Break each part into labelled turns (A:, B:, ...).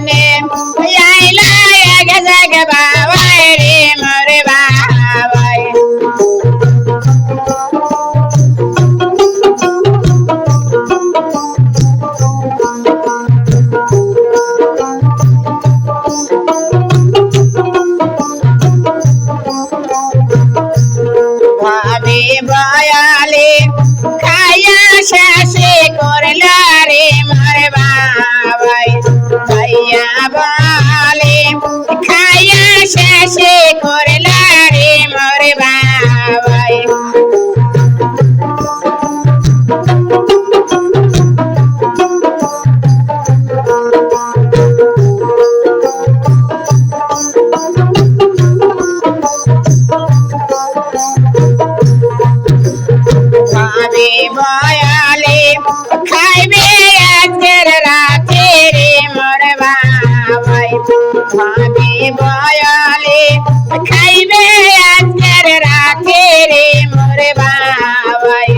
A: নে আইলা এক জাগ বাবাই রে মোরে বাবাই ভাবি বয়ালে খাইয়া শেষে করলা রে মোরে বাবাই খাইয়া বলে খাইয়া শেষে করলা রে মোরে বাবাই ভাবি বয়ালে খাইবে আজকের রাতে রে মোরে বাবাই ভাবি বয়ালে খাইবে আজকের রাতে রে মোরে বাবাই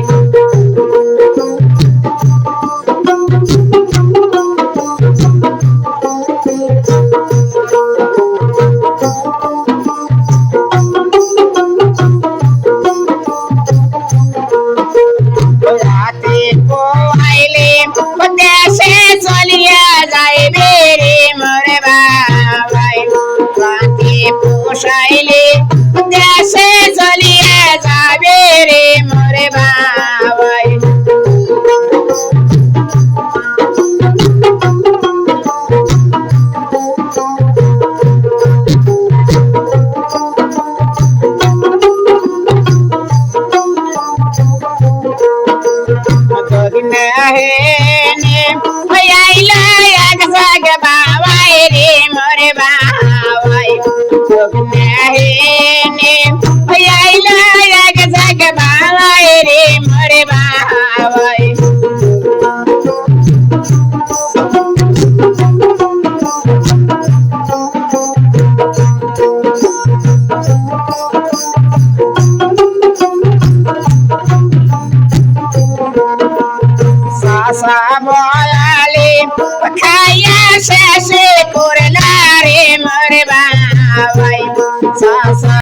A: রাতে পোহাইলে দেশে চলিয়া যাইবে রে মোরে বাবাই রাতে পোষাইলে দেশে চলিয়া যাবে রে মোরে বাবাই হেনে আইলা এক জাগ বাবাই রে মোরে বাবাই হেনে আইলা এক জাগ বাবাই রে মোরে বাবাই সাসা বয়ালে খাইয়া শেষ